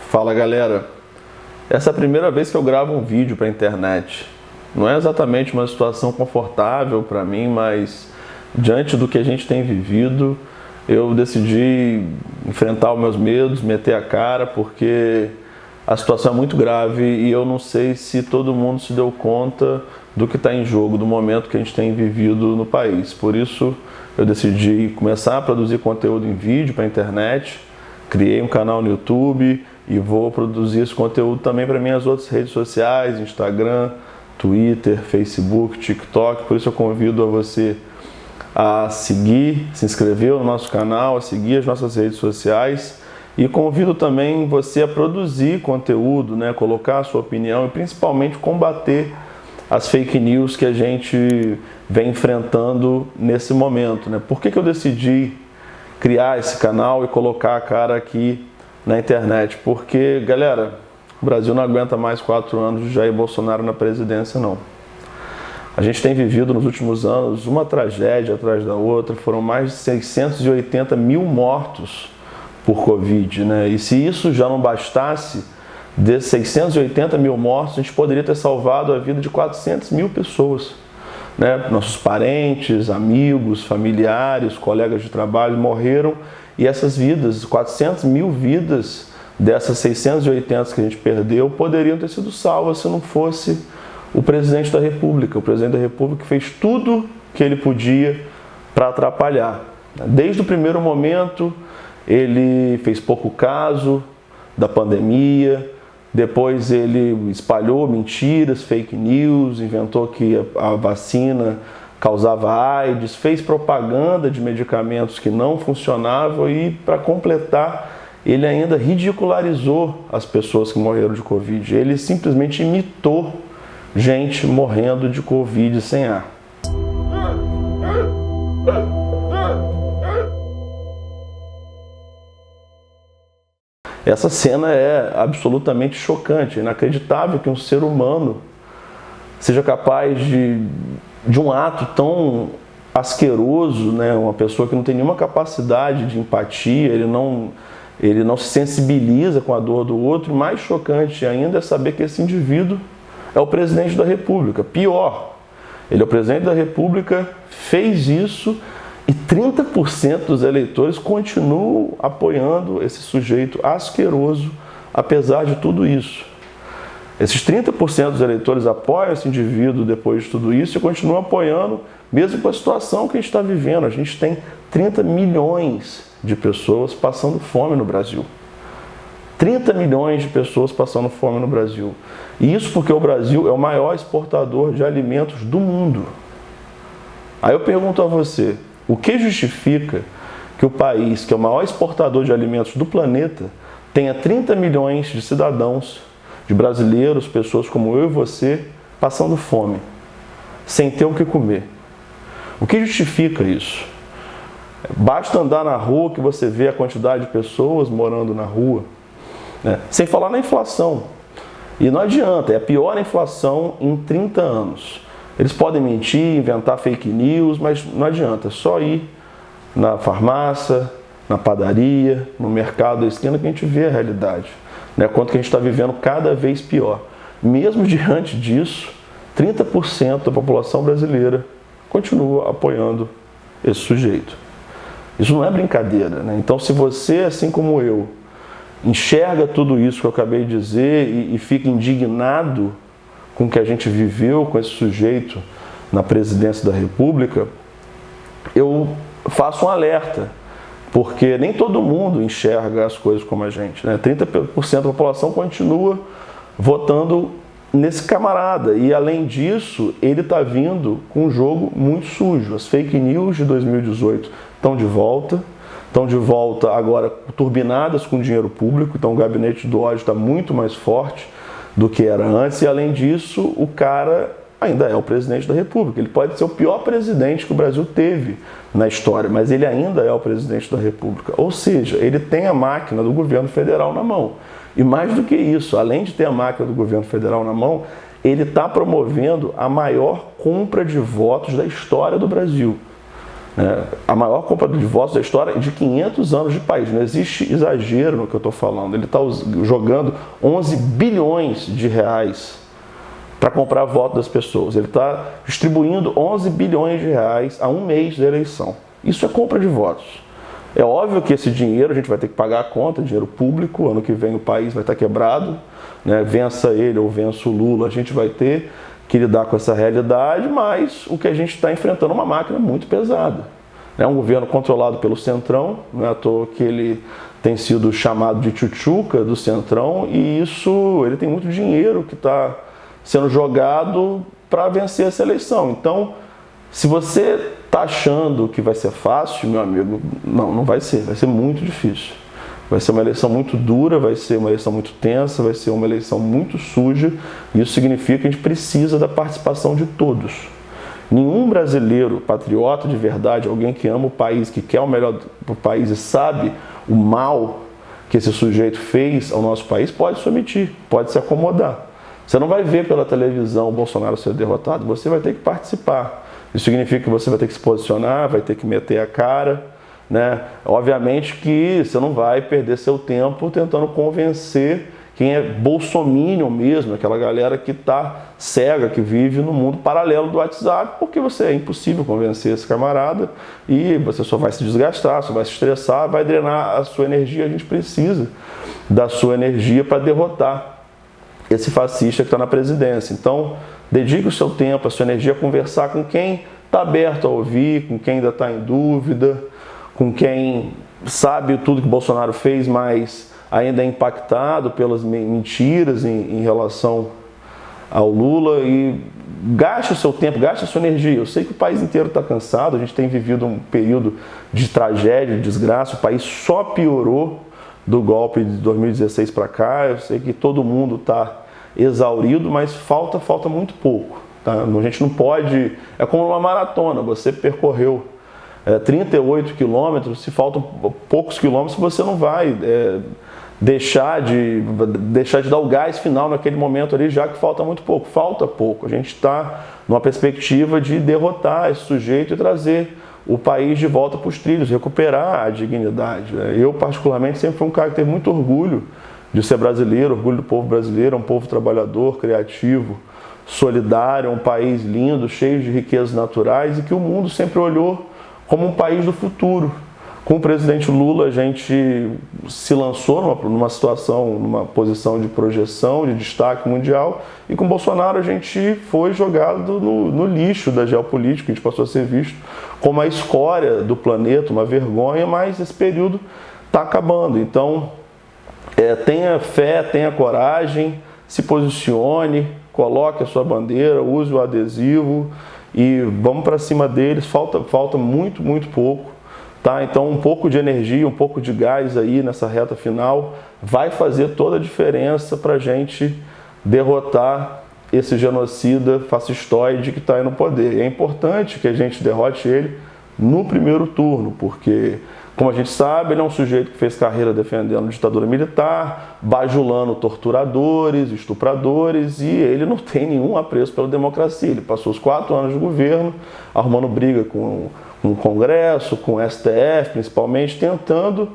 Fala galera, essa é a primeira vez que eu gravo um vídeo para a internet. Não é exatamente uma situação confortável para mim, mas diante do que a gente tem vivido, eu decidi enfrentar os meus medos, meter a cara, porque a situação é muito grave e eu não sei se todo mundo se deu conta do que está em jogo, do momento que a gente tem vivido no país. Por isso eu decidi começar a produzir conteúdo em vídeo para a internet, criei um canal no YouTube e vou produzir esse conteúdo também para minhas outras redes sociais, Instagram, Twitter, Facebook, TikTok. Por isso eu convido a você a seguir, se inscrever no nosso canal, a seguir as nossas redes sociais e convido também você a produzir conteúdo, colocar a sua opinião e principalmente combater as fake news que a gente vem enfrentando nesse momento. Por que eu decidi criar esse canal e colocar a cara aqui na internet? Porque, galera, o Brasil não aguenta mais 4 anos de Jair Bolsonaro na presidência, não. A gente tem vivido nos últimos anos uma tragédia atrás da outra, foram mais de 680 mil mortos por Covid, E se isso já não bastasse, desses 680 mil mortos, a gente poderia ter salvado a vida de 400 mil pessoas. Nossos parentes, amigos, familiares, colegas de trabalho morreram e essas vidas, 400 mil vidas dessas 680 que a gente perdeu, poderiam ter sido salvas se não fosse o presidente da República. O presidente da República fez tudo que ele podia para atrapalhar. Desde o primeiro momento, ele fez pouco caso da pandemia, depois ele espalhou mentiras, fake news, inventou que a vacina causava AIDS, fez propaganda de medicamentos que não funcionavam e, para completar, ele ainda ridicularizou as pessoas que morreram de Covid. Ele simplesmente imitou gente morrendo de Covid sem ar. Essa cena é absolutamente chocante, inacreditável que um ser humano seja capaz de um ato tão asqueroso, uma pessoa que não tem nenhuma capacidade de empatia, ele não se sensibiliza com a dor do outro. E mais chocante ainda é saber que esse indivíduo é o presidente da República. Pior, ele é o presidente da República, fez isso e 30% dos eleitores continuam apoiando esse sujeito asqueroso, apesar de tudo isso. Esses 30% dos eleitores apoiam esse indivíduo depois de tudo isso e continuam apoiando, mesmo com a situação que a gente está vivendo. A gente tem 30 milhões de pessoas passando fome no Brasil. 30 milhões de pessoas passando fome no Brasil. E isso porque o Brasil é o maior exportador de alimentos do mundo. Aí eu pergunto a você, o que justifica que o país, que é o maior exportador de alimentos do planeta, tenha 30 milhões de cidadãos, de brasileiros, pessoas como eu e você, passando fome, sem ter o que comer? O que justifica isso? Basta andar na rua que você vê a quantidade de pessoas morando na rua, sem falar na inflação. E não adianta, é a pior inflação em 30 anos. Eles podem mentir, inventar fake news, mas não adianta, é só ir na farmácia, na padaria, no mercado da esquina que a gente vê a realidade. Quanto que a gente está vivendo cada vez pior. Mesmo diante disso, 30% da população brasileira continua apoiando esse sujeito. Isso não é brincadeira. Então, se você, assim como eu, enxerga tudo isso que eu acabei de dizer e fica indignado com o que a gente viveu com esse sujeito na presidência da República, eu faço um alerta, porque nem todo mundo enxerga as coisas como a gente. 30% da população continua votando nesse camarada e, além disso, ele está vindo com um jogo muito sujo. As fake news de 2018 estão de volta agora turbinadas com dinheiro público, então o gabinete do ódio está muito mais forte do que era antes e, além disso, o cara ainda é o presidente da República. Ele pode ser o pior presidente que o Brasil teve na história, mas ele ainda é o presidente da República. Ou seja, ele tem a máquina do governo federal na mão. E mais do que isso, além de ter a máquina do governo federal na mão, ele está promovendo a maior compra de votos da história do Brasil. A maior compra de votos da história é de 500 anos de país. Não existe exagero no que eu estou falando. Ele está jogando 11 bilhões de reais para comprar voto das pessoas. Ele está distribuindo 11 bilhões de reais a um mês da eleição. Isso é compra de votos. É óbvio que esse dinheiro a gente vai ter que pagar a conta, dinheiro público. Ano que vem o país vai estar quebrado, né? Vença ele ou vença o Lula, a gente vai ter que lidar com essa realidade, mas o que a gente está enfrentando é uma máquina muito pesada. É um governo controlado pelo Centrão, não é à toa que ele tem sido chamado de tchutchuca do Centrão, e isso, ele tem muito dinheiro que está sendo jogado para vencer essa eleição. Então, se você está achando que vai ser fácil, meu amigo, não vai ser muito difícil. Vai ser uma eleição muito dura, vai ser uma eleição muito tensa, vai ser uma eleição muito suja. E isso significa que a gente precisa da participação de todos. Nenhum brasileiro patriota de verdade, alguém que ama o país, que quer o melhor para o país e sabe o mal que esse sujeito fez ao nosso país, pode se omitir, pode se acomodar. Você não vai ver pela televisão o Bolsonaro ser derrotado, você vai ter que participar. Isso significa que você vai ter que se posicionar, vai ter que meter a cara, né? Obviamente que você não vai perder seu tempo tentando convencer quem é bolsominion mesmo, aquela galera que está cega, que vive no mundo paralelo do WhatsApp, porque é impossível convencer esse camarada e você só vai se desgastar, só vai se estressar, vai drenar a sua energia. A gente precisa da sua energia para derrotar esse fascista que está na presidência. Então, dedique o seu tempo, a sua energia a conversar com quem está aberto a ouvir, com quem ainda está em dúvida, com quem sabe tudo que Bolsonaro fez, mas ainda é impactado pelas mentiras em relação ao Lula. E gaste o seu tempo, gaste a sua energia. Eu sei que o país inteiro está cansado, a gente tem vivido um período de tragédia, de desgraça, o país só piorou do golpe de 2016 para cá. Eu sei que todo mundo está exaurido, mas falta muito pouco. Tá? A gente não pode... É como uma maratona, você percorreu 38 quilômetros, se faltam poucos quilômetros, você não vai deixar de dar o gás final naquele momento ali, já que falta muito pouco. Falta pouco. A gente está numa perspectiva de derrotar esse sujeito e trazer o país de volta para os trilhos, recuperar a dignidade. Eu, particularmente, sempre fui um cara que teve muito orgulho de ser brasileiro, orgulho do povo brasileiro, um povo trabalhador, criativo, solidário, um país lindo, cheio de riquezas naturais e que o mundo sempre olhou como um país do futuro. Com o presidente Lula, a gente se lançou numa situação, numa posição de projeção, de destaque mundial, e com Bolsonaro a gente foi jogado no lixo da geopolítica, a gente passou a ser visto como a escória do planeta, uma vergonha, mas esse período está acabando. Então, tenha fé, tenha coragem, se posicione, coloque a sua bandeira, use o adesivo e vamos para cima deles. Falta muito pouco. Tá? Então, um pouco de energia, um pouco de gás aí nessa reta final vai fazer toda a diferença para a gente derrotar esse genocida fascistoide que está aí no poder. E é importante que a gente derrote ele no primeiro turno, porque, como a gente sabe, ele é um sujeito que fez carreira defendendo a ditadura militar, bajulando torturadores, estupradores, e ele não tem nenhum apreço pela democracia. Ele passou os 4 anos de governo arrumando briga com o Congresso, com o STF, principalmente, tentando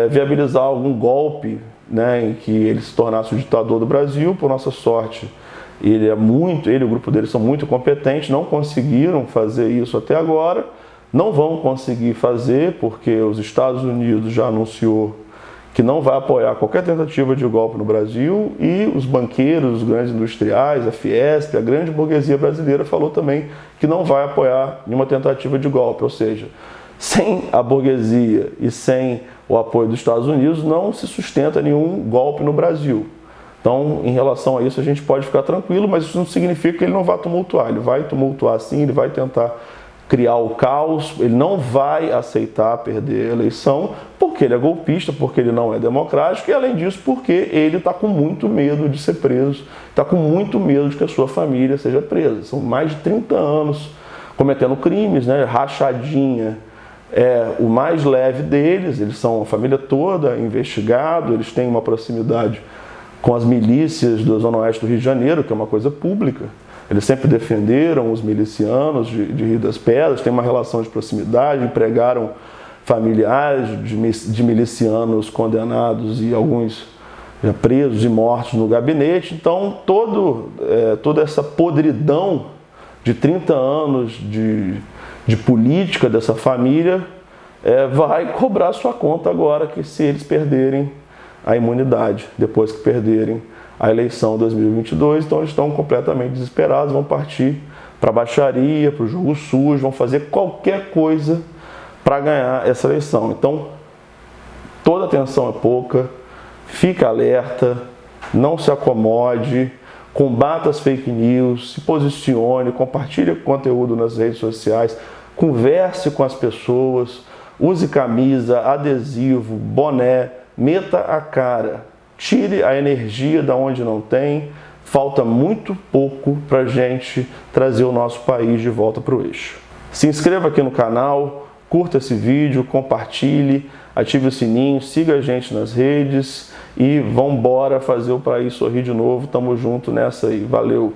viabilizar algum golpe, né, em que ele se tornasse o ditador do Brasil. Por nossa sorte, ele e o grupo dele são muito competentes, não conseguiram fazer isso até agora, não vão conseguir fazer porque os Estados Unidos já anunciou que não vai apoiar qualquer tentativa de golpe no Brasil, e os banqueiros, os grandes industriais, a Fiesp, a grande burguesia brasileira falou também que não vai apoiar nenhuma tentativa de golpe. Ou seja, sem a burguesia e sem o apoio dos Estados Unidos não se sustenta nenhum golpe no Brasil. Então, em relação a isso, a gente pode ficar tranquilo, mas isso não significa que ele não vá tumultuar. Ele vai tumultuar sim, ele vai tentar criar o caos, ele não vai aceitar perder a eleição, porque ele é golpista, porque ele não é democrático, e além disso, porque ele está com muito medo de ser preso, está com muito medo de que a sua família seja presa. São mais de 30 anos cometendo crimes, né? Rachadinha é o mais leve deles, eles são a família toda investigado, eles têm uma proximidade com as milícias da Zona Oeste do Rio de Janeiro, que é uma coisa pública. Eles sempre defenderam os milicianos de Rio das Pedras, têm uma relação de proximidade, empregaram familiares de milicianos condenados e alguns já presos e mortos no gabinete. Então, toda essa podridão de 30 anos de política dessa família vai cobrar sua conta agora, que se eles perderem a imunidade, depois que perderem a eleição de 2022, então eles estão completamente desesperados, vão partir para a baixaria, para o jogo sujo, vão fazer qualquer coisa para ganhar essa eleição. Então, toda atenção é pouca, fique alerta, não se acomode, combata as fake news, se posicione, compartilhe conteúdo nas redes sociais, converse com as pessoas, use camisa, adesivo, boné, meta a cara, tire a energia da onde não tem. Falta muito pouco para a gente trazer o nosso país de volta para o eixo. Se inscreva aqui no canal, curta esse vídeo, compartilhe, ative o sininho, siga a gente nas redes e vamos embora fazer o país sorrir de novo. Tamo junto nessa aí. Valeu!